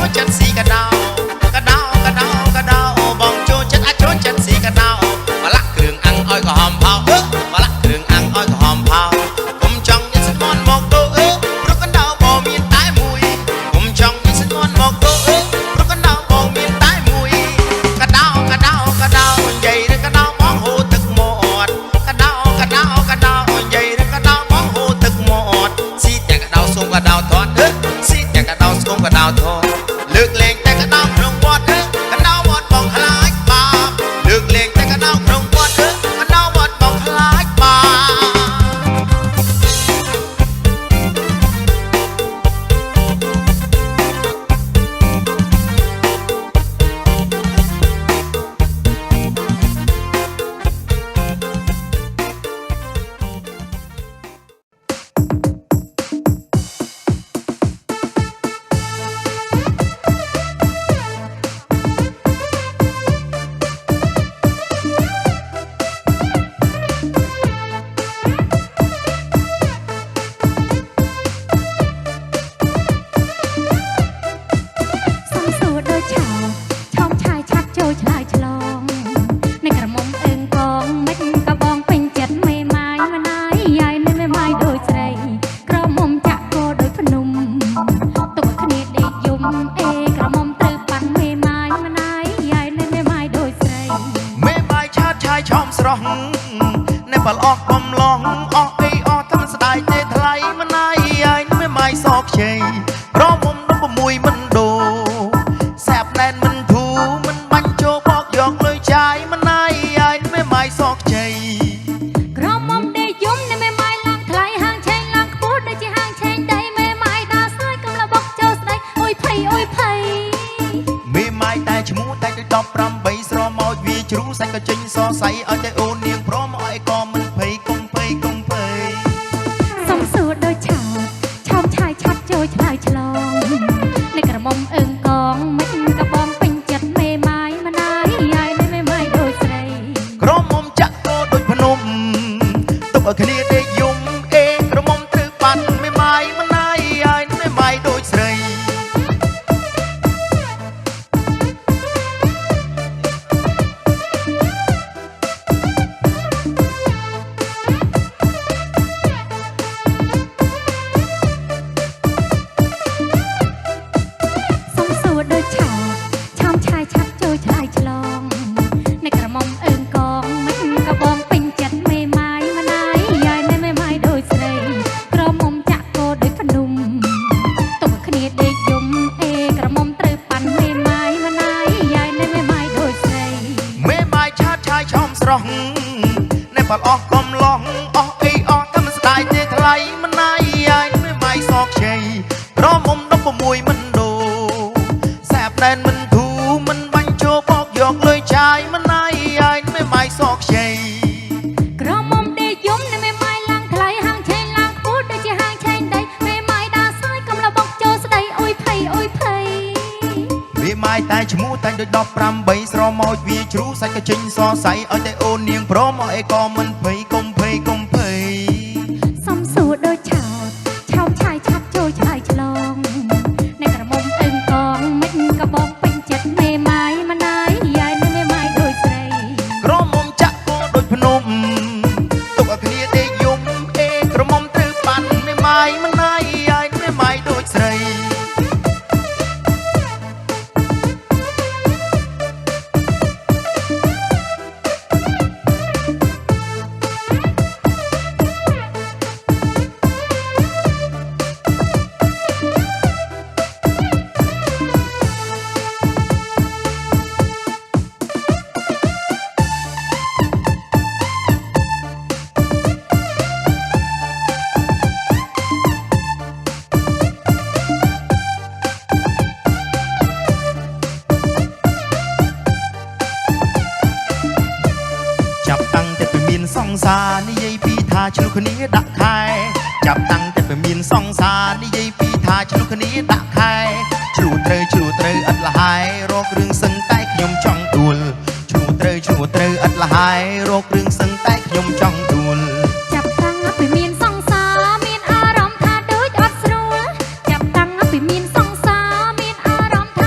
ចូលចិត្តស៊ីកដោកដោកដោកដោបងចូលចិត្តអាចចូលចិត្តស៊ីកដោបលាក់គ្រឿងអាំងឲ្យក្រហមផោបលាក់គ្រឿងអាំងឲ្យក្រហមផោគុំចង់ញ៉ាំស្មន់មកដូព្រោះកដោបងមានតែមួយគុំចង់ញ៉ាំស្មន់មកដូព្រោះកដោបងមានតែមួយកដោកដោកដោនិយាយឬកដោបងហូរទឹកមាត់កដោកដោកដោនិយាយឬកដោបងហូរទឹកមាត់ស៊ីទាំងកដោសូមកដោធាត់ស៊ីទាំងកដោស្គមកដោធាត់លើកលែងតែកដោក្នុងវត្តកដោវត្តបងខ្លាចបាបលើកលែងតែកដោក្នុងវត្តកដោវត្តបងខ្លាចបាបในบลอกกลมลองออกไอออกทำสไตล์เตะทลายมันไอ้ไม่ไม่ซอกเชยเพราะมุมน้ำมวยมันโดแสบแน่นมันถูมันบันโจบอกหยอกเลยใจมันไอ้ไม่ไม่ซอกเชยกระมอมได้ยุ่มในไม่ไม่ลังทลายห่างเชงลังพูดได้จีห่างเชงได้ไม่ไม่ดาซ้ายกำลังบอกโจสได้โอ้ยไผ่ไม่ไม่แต่ชมูแต่จะตอบรำใบสรอมเอาวีจรู้ใส่กระจิงซอใส่เอาใจโอเนียงเพราะไอ้กอมันเพยกงเพยสมสูดโดยชอมชายชัดโจยชายฉลองในกระมอมเอิงกองไม่กระบองเป็นจัดไม่ไม้มันไอ้ไม่ไม้โดยใส่กระมอมจักโตโดยพนมตบคณีได้ยุ่มกระมอมตรึปันไม่ไม้มันไอ้ไม่ไม้โดยใส่ในบลอกกลมลองออกไอออกทำสไตล์เตะทลายมันไอ้ไม่ไม่ซอกเชยเพราะมุมน้ำมวยมันโดแสบแน่นมันถูมันบันโจบอกหยอกเลยใจมันไอ้ไม่ไม่ซอกเชยกระมอมได้ยุ่มในไม่ไม่ลังทลายห่างเชงลังพูดได้จีห่างเชงได้ไม่ไม่ดาซ้ายกำลังบอกโจสได้โอ้ยไผ่ไม่ไม่แต่ชมูแต่โดยดอกรำใบสรอมเอาวีจรู้ใส่กระจิงซอใส่เอาใจโอเนียงเพราะไอ้กอมันเพยกงเพยสมสูดโดยชอมชายชัดโจยชายฉลองในกระมอมเอิงกองไม่กระบองเป็นจัดไม่ไม้มันไอ้ไม่ไม้โดยใส่กระมอมจักโตโดยพนมตบคณีได้ยุ่มกระมอมตรึปันไม่ไม้มันไอ้ไม่ไม้โดยใส่สองสานี่ยัยปีทาชลุกนี้ดักไข่จับตังแต่เป็นมีนสองสานี่ยัยปีทาชลุกนี้ดักไข่ชลุเตยอัดละหายโรคเรื่องสังใต้ขยมจ้องดูลชลุเตยอัดละหายโรคเรื่องสังใต้ขยมจ้องดูลจับตังไปมีนสองสามีนอารมณ์ทาโดยอัดสรัวจับตังไปมีนสองสามีนอารมณ์ท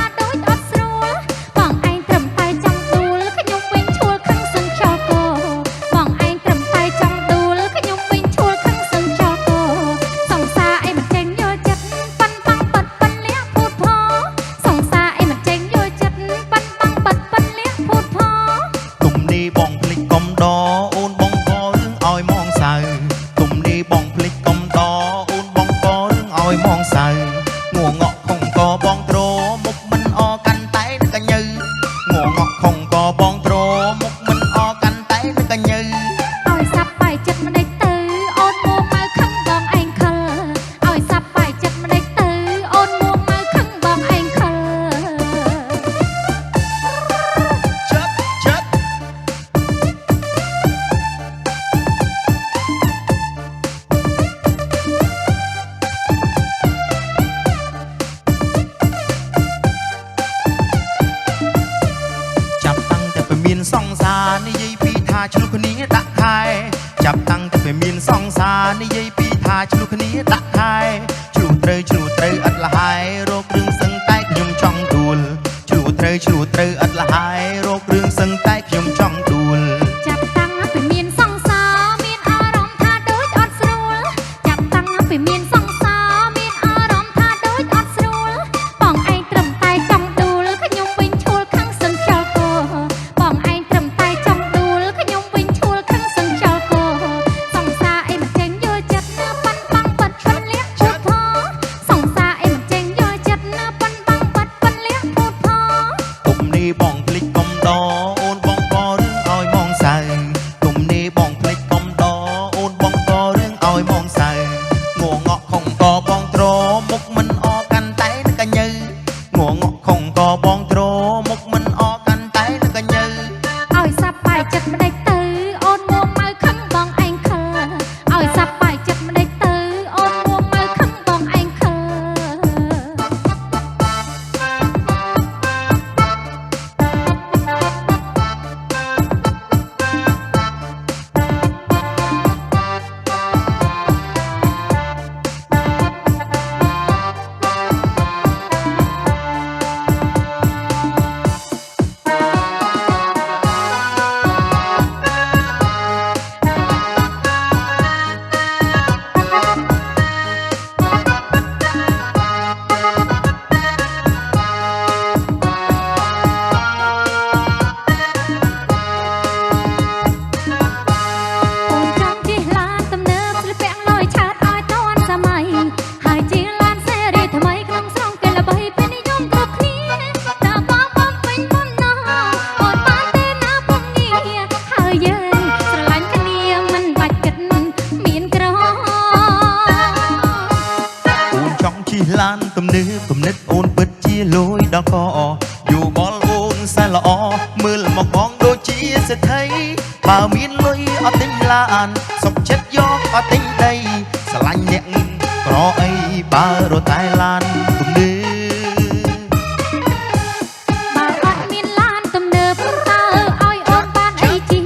សងសានិយាយពីថាឆ្លុះគ្នាដាក់ខែចាប់តាំងតែពេលមានសងសានិយាយពីថាឆ្លុះគ្នាដាក់ខែឆ្លុះត្រូវឥតលហើយរករឿងសឹងតែខ្ញុំចង់ដួលឆ្លុះត្រូវឥតលហើយរករឿងសឹងតែខ្ញុំចង់ដួលចាប់តាំងពីមានសង្សារមានអារម្មណ៍ថាដូចអត់ស្រួលចាប់តាំងពីមានសង្សារមានអារម្មណ៍ថាដូចអត់ស្រួលបងឯងត្រឹមតែចង់ដួលខ្ញុំវិញឈួលខាងសឹងចោលគោបងឯងត្រឹមតែចង់ដួលខ្ញុំវិញឈួលខាងសឹងចោលគោសង្សារអីមិនចេញយល់ចិត្តណាប៉ាន់បាំងបាត់ប៉ុនលះឈួតផសង្សារអីមិនចេញយល់ចិត្តណាប៉ាន់បាំងបាត់ប៉ុនលះឈួតផទុំនេះបងភ្លេចកុំដអូនបងក៏រឿងឲ្យมองសៅទុំនេះបងភ្លេចកុំដអូនបងក៏រឿងឲ្យมองសៅងងក់ខំក៏បងត្រមុខមិនអកាន់តែនឹងកញើងងក់ខំក៏បងត្រមុខមិនអកាន់តែនឹងកញើឲ្យសាប់បាយចិត្តមិនដេចទៅអូនមួម៉ៅខឹងបងឯងខើឲ្យសាប់បាយចិត្តមិនដេចទៅអូនមួម៉ៅខឹងបងឯងខើឡានទំនើបគំនិតអូនពិតជាលួយដល់កយោបល់អូនសែនល្អមើលមកបងដូចជាសេដ្ឋីបើមានលុយអត់ទិញឡានសុខចិត្តយកអត់ទិញដីស្រឡាញ់អ្នកក្រអីបើរត់តែឡានទំនើបបើអត់មានឡានទំនើបតើឲ្យអូនបានអីជីង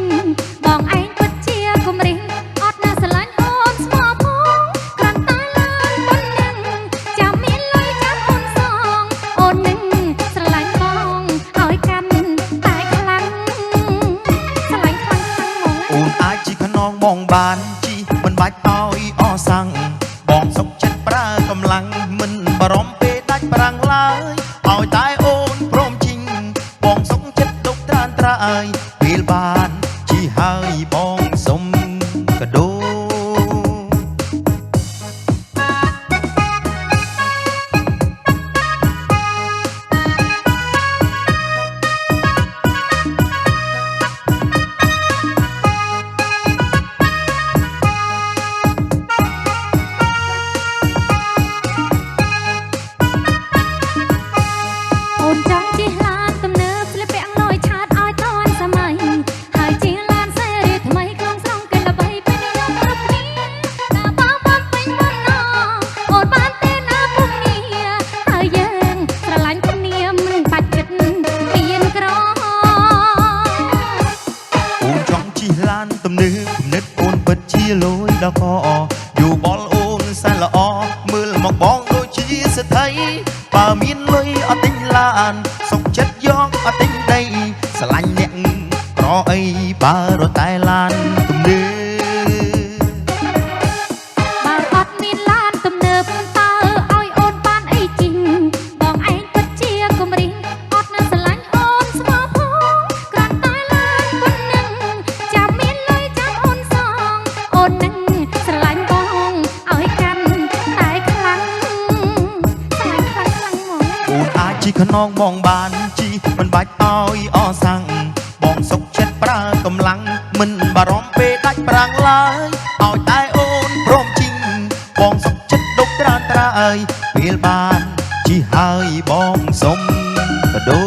បងឯងពិតជាគំរិះអត់នៅស្រឡាញ់អូនស្មោះផងគ្រាន់តែឡានប៉ុណ្ណឹងចាំមានលុយចាំអូនសងអូននឹងស្រឡាញ់បងឲ្យកាន់តែខ្លាំងស្រឡាញ់ខ្លាំងហ្មងអូនអាចជីខ្នងបងបានជីមិនបាច់ឲ្យអសាំងបងសុខចិត្តប្រើកម្លាំងមិនបារម្ភពេលដាច់ប្រាំងឡើយឲ្យតែអូនព្រមជីងបងសុខចិត្តទុកត្រានត្រើយពេលបានជីហើយបងសុំកដោអូនចង់ជិះឡានទំនើបស្លៀកពាក់លយឆាតឲ្យទាន់សម័យហើយជិះឡានស៊េរីថ្មីក្នុងស្រុងគេល្បីពេញនិយមគ្រប់គ្នាតាបងបំពេញបំណងអូនបានទេណាពុកងារហើយយើងស្រឡាញ់គ្នាមិនបាច់គិតមានក្រអូនចង់ជិះឡានទំនើបគំនិតអូនពិតជាលួយដល់កយោបល់អូនសែនល្អមើលមកបងដូចជាសេដ្ឋីបើមានលុយអត់ទិញឡានសុខចិត្តយកអត់ទិញដីស្រឡាញ់អ្នកក្រអីបើរត់តែឡានទំនើបបើអត់មានឡានទំនើបតើឲ្យអូនបានអីជីងបងឯងពិតជាគំរិះអត់នៅស្រឡាញ់អូនស្មោះផងគ្រាន់តែឡានប៉ុណ្ណឹងចាំមានលុយចាំអូនសងអូននឹងស្រឡាញ់បងឲ្យកាន់តែខ្លាំងស្រឡាញ់ខ្លាំងហ្មងអូនអាចជីខ្នងបងបានជីមិនបាច់ឲ្យអសាំងបងសុខចិត្តប្រើកម្លាំងមិនបារម្ភពេលដាច់ប្រាំងឡើយឲ្យតែអូនព្រមជីងបងសុខចិត្តដុកត្រានត្រើយពេលបានជីហើយបងសុំកដោ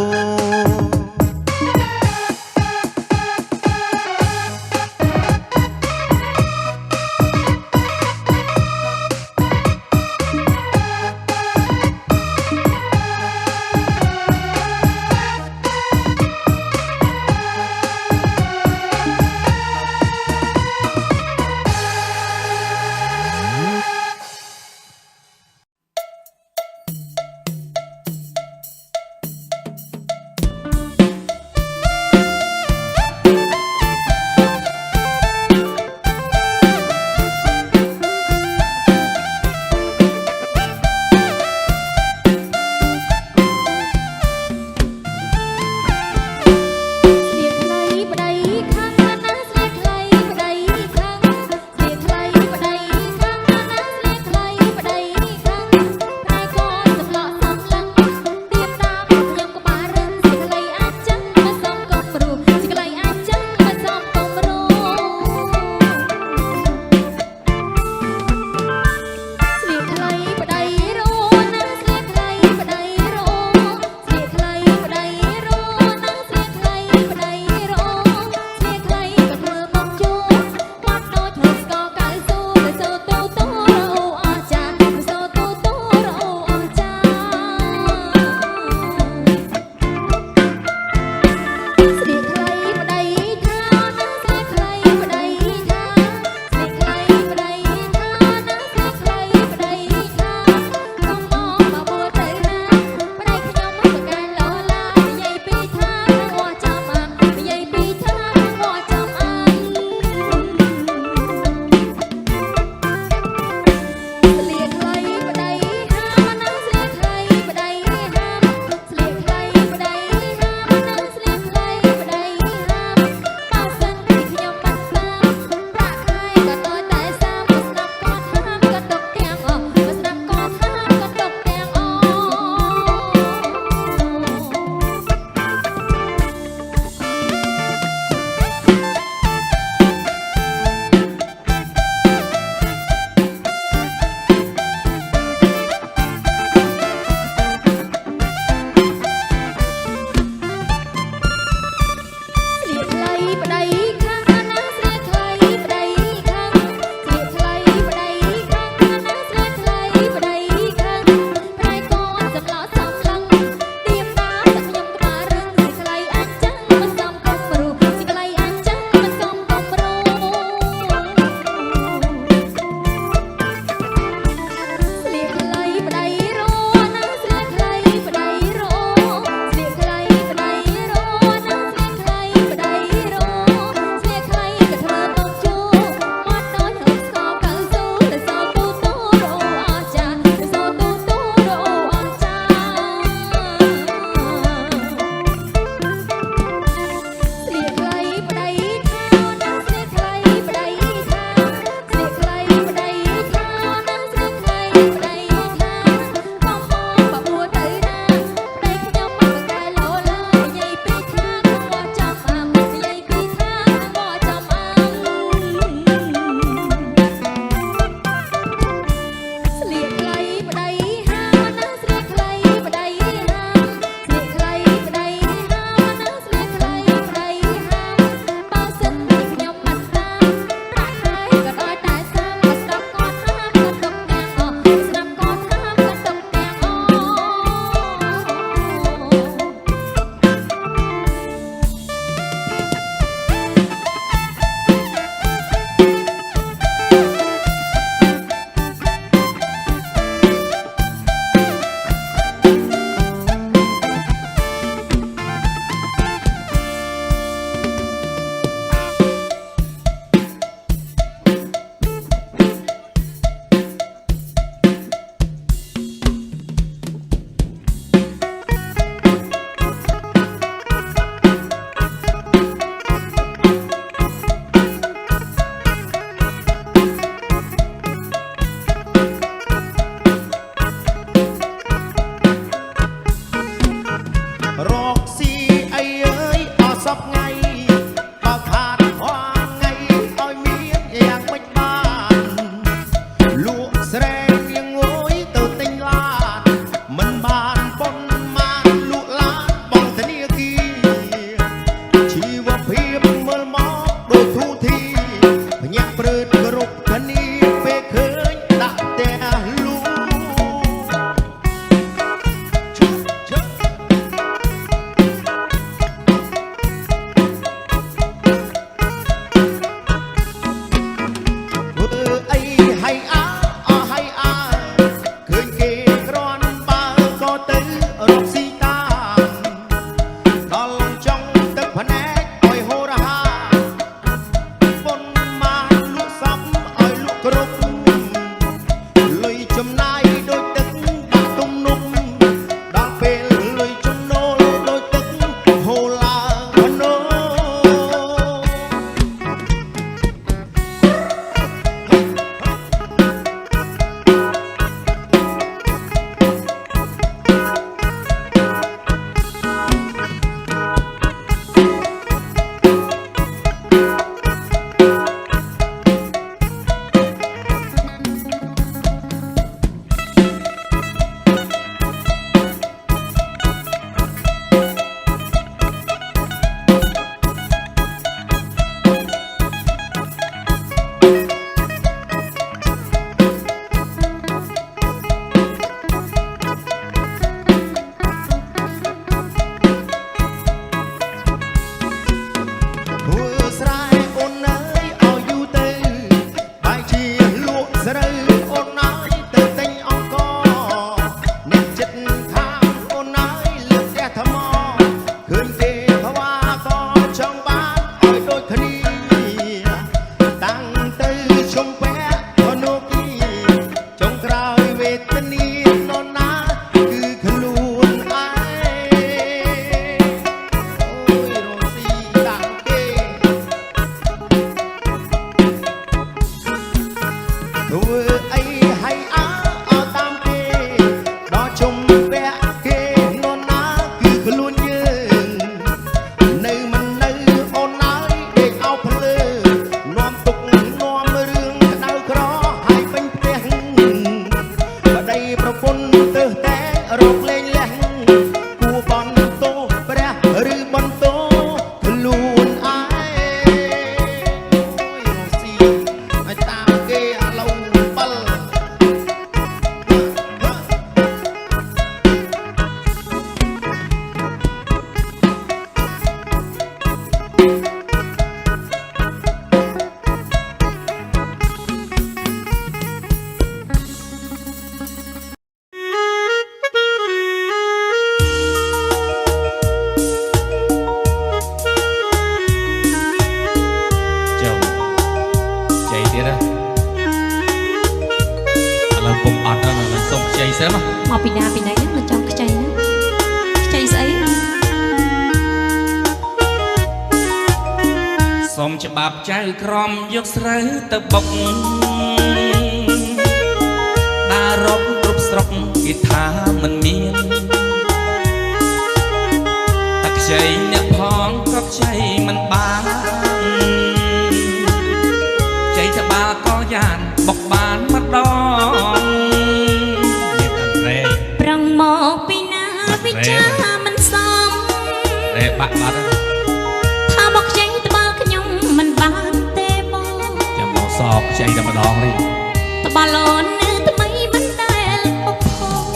บไงก็ขาดความไงอ้อยเมียอย่างไม่บ้านลูกแสดงยังโง่ยเติร์ติงลาดมันบานปนมาลูกลาดบองทะเนียกีชีวเพียบเมื่อมองโดยทุทีพยักเปรืดกรุบคณีเปเคยตะแต่ลูกให้อาให้อาเคยเกกรอนบาก็ตื้อรบสีตาตอนจ้องตึกพะแนกอ้อยโหระหาบนมาลูกซ้ำอ้อยลูกกรุบลุยจำนายโดยตึกบาตุ้มนุ่มดอกเป็นลุยจำโนโดยตึกโหลาพโน មកពីណាហ្នឹងមិនចង់ខ្ចីណាខ្ចីស្អីសូមច្បាប់ចៅក្រមយកស្រូវទៅបុកដារកគ្រប់ស្រុកគេថាមិនមានតែខ្ចីអ្នកផងក៏ខ្ចីមិនបានខ្ចីត្បាល់ក៏យ៉ាងបុកបានម្ដងប្រឹងមកពីណាវិចាមិនសមតែបាក់បាត់ថាមកខ្ចីត្បាល់ខ្ញុំមិនបានទេបងចាំមកសោកខ្ចីតែម្ដងនេះត្បាល់អូននៅថ្មីមិនដែលបុកផង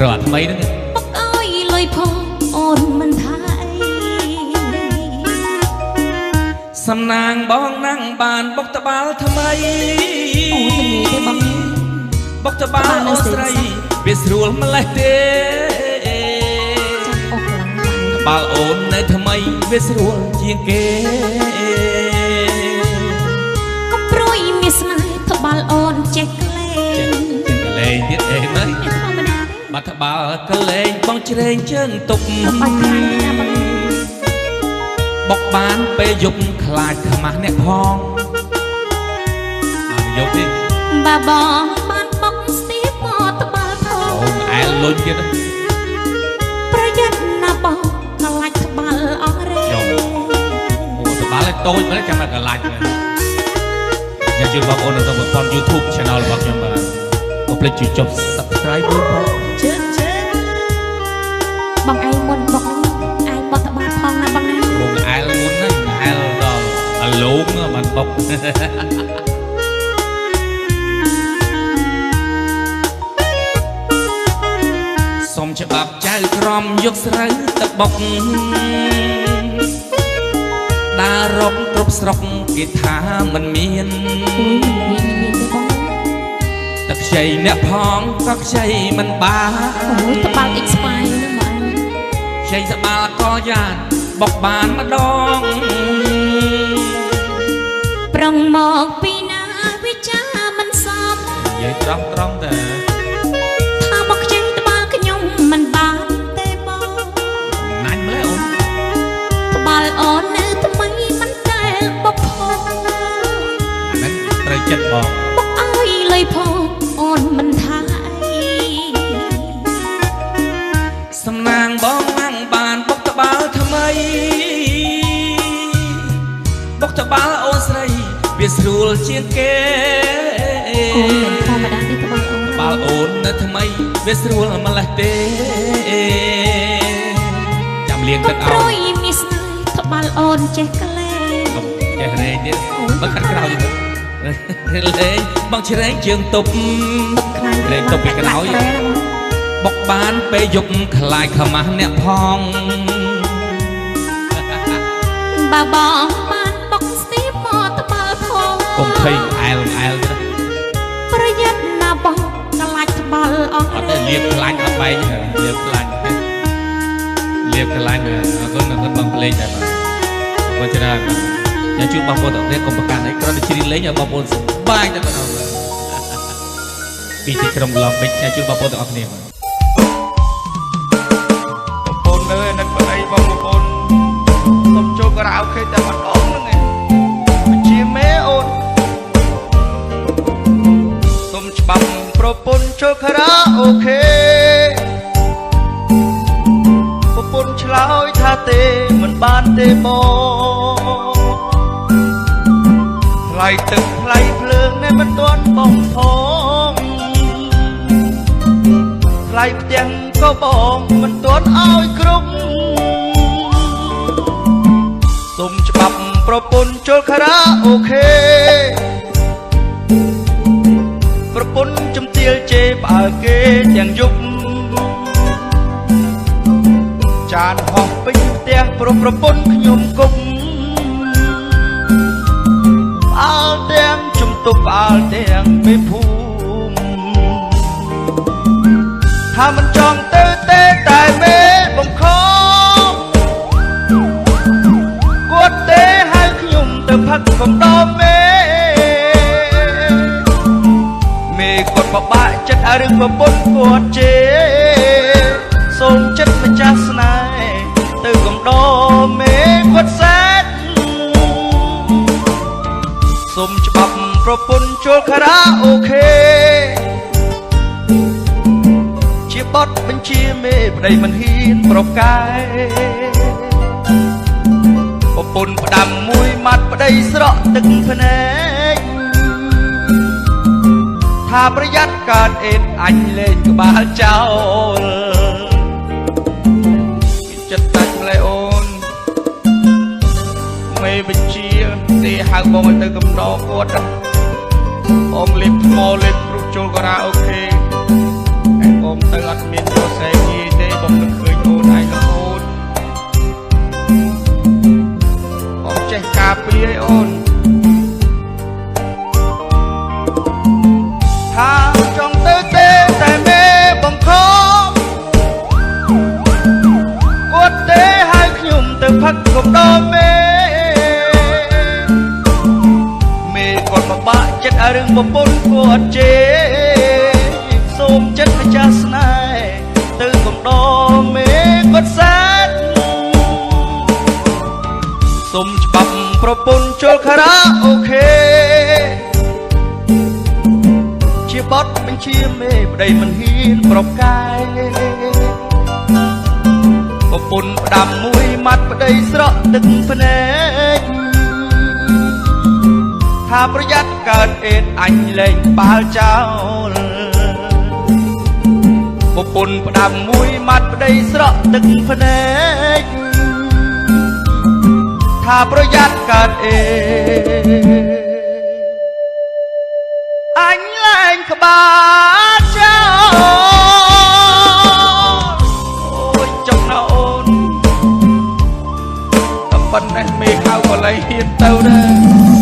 រត់ថ្មីហ្នឹងបុកអើយលុយផងអូនមិនថាអីសំណាងបងណាំងបានបុកត្បាល់ថ្មីអូនមិនទេបងបុកត្បាល់អូស្រីវាស្រួលម្លេះទេចាំអុកឡើងត្បាល់អូននៅថ្មីវាស្រួលជាងគេកុំព្រួយមានស្នេហ៍ត្បាល់អូនចេះក្លែងក្លែងទៀតអីមើលធម្មតាបាត់ត្បាល់ក្លែងបងជ្រែងជើងទុកបាច់ខ្លាចណាបងបុកបានពេលយប់ខ្លាចខ្មាស់អ្នកផងបានយប់ទេបាបងបានបុកស្ទាបមកត្បាល់ផងអូនអែលលុញទៀតប្រយ័ត្នណាបងខ្លាចត្បាល់អ តូចមកចាំមកកន្លាច់យ៉ាងជួយបងប្អូននៅក្នុងប្រព័ន្ធ YouTube Channel របស់ខ្ញុំបាទកុំភ្លេចជួយចុច Subscribe ផងជឿបងឯងមុនបងឯងបត់តបាផងណាបងណាបងអែលមុនហ្នឹងអែលដល់អាលោកបានបុកសុំច្បាប់ចៅក្រមយកស្រូវទៅបុកដើររកគ្រប់ស្រុកគេថាមិនមានតែខ្ចីអ្នកផងក៏ខ្ចីមិនបានអូយតបាល់ expire ហ្នឹងបងខ្ចីសបាល់ក៏យ៉ាងបុកបានម្ដងប្រងមកពីណាវិចាមិនសមនិយាយត្រង់តែថាមកខ្ចីតបាល់ខ្ញុំមិនបានទេបងណាញ់ម្លេះអូនតបាល់អូននៅថ្មីមិនដែលបុកផងអាហ្នឹងត្រូវចិត្តបងបុកឲ្យលុយផងអូនមិនថាអីសំណាងបងណាំងបានបុកតបាល់ថ្មីបុកតបាល់អូនស្រីវាស្រួលជាងគេអូនមិនធម្មតាទេតបាល់អូនតបាល់អូននៅថ្មីវាស្រួលម្លេះទេចាំលៀងទឹកឲ្យព្រួយមានស្នេហ៍តបាល់អូនចេះក្លែងចេះរែងទៀតបើខាត់ក្រោយលេងបងជ្រែងជើងទប់រែងទប់ពីក្រោយបុកបានពេលយប់ខ្លាចខ្មាស់អ្នកផងបើបងបានបុកស្ទីមកតបាល់ផងកុំភ័យអែលទៅប្រយ័ត្នណាបងខ្លាចតបាល់អស់អត់ទេលៀបខ្លាញ់អត់បែកលៀបខ្លាញ់អរគុណបងភ្លេងដែរបាទច្រើនចាំជួយបងប្អូនទាំងនេះកុំប្រកាន់អីគ្រាន់តែជ្រៀងលេងឲ្យបងប្អូនសប្បាយតែប៉ុណ្ណោះពីទីក្រុងឡងបិចចាំជួយបងប្អូនទាំងអស់គ្នាបងប្អូនអើយនឹងប្តីបងប្អូនសុំចូលការ៉ាអូខេតែម្ដងហ្នឹងឯងជាមេអូនសុំច្បាប់ប្រពន្ធចូលការ៉ាអូខេប្រពន្ធឆ្លើយថាទេមិនបានទេបងថ្លៃទឹកថ្លៃភ្លើងនេះមិនទាន់បងផងថ្លៃផ្ទះក៏បងមិនទាន់ឲ្យគ្រប់សុំច្បាប់ប្រពន្ធចូលការ៉ាអូខេប្រពន្ធជំទាលជេរផ្អើគេទាំងយប់ចានហោះពេញផ្ទះប្រពន្ធខ្ញុំគុំផ្អើលទាំងជំទប់ផ្អើលទាំងមេភូមិថាមិនចង់ទៅទេតែមេបំខំគាត់ទេហើយខ្ញុំទៅផឹកកំដរមេគាត់បបាក់ចិត្តឲ្យរឿងប្រពន្ធគាត់ជេរសូមចិត្តម្ចាស់ស្នេហ៍ទៅកំដរមេគាត់សែតសូមច្បាប់ប្រពន្ធចូលការ៉ាអូខេជាបទបញ្ជាមេប្តីមិនហ៊ានប្រកែប្រពន្ធផ្ដាំមួយម៉ាត់ប្តីស្រក់ទឹកភ្នែកថាប្រយ័ត្នកើតអេតអញលេងក្បាលចោលចិត្តតាច់ម្លេះអូនមេបញ្ជាទេហៅបងឲ្យទៅកំដរគាត់បងលេបថ្មលេបព្រុសចូលការ៉ាអូខេហើយបងទៅអត់មានរសែគីទេបងមិនឃើញអូនឯងអូនបងចេះការពារឲ្យអូនថាចង់ទៅទេតែមេបង្ខំគាត់ទេហើយខ្ញុំទៅផឹកកំដរមេគាត់បបាក់ចិត្តឲ្យរឿងប្រពន្ធគាត់ជេរសូមចិត្តម្ចាស់ស្នេហ៍ទៅកំដរមេគាត់សែតសូមច្បាប់ប្រពន្ធចូលការ៉ាអូខេជាបទបញ្ជាមេប្តីមិនហ៊ានប្រកែប្រពន្ធផ្ដាំមួយម៉ាត់ប្តីស្រក់ទឹកភ្នែក ថាប្រយ័ត្នកើតអេតអញលែងបាល់ចោលប្រពន្ធផ្ដាំមួយម៉ាត់ប្តីស្រក់ទឹកភ្នែកថាប្រយ័ត្នកើតអេអញលែងក្បាលចោលអូយចុងណាអូនតែប៉ុណ្ណេះមេខៅក៏លែងហ៊ានទៅដែរ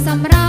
សម្រាប់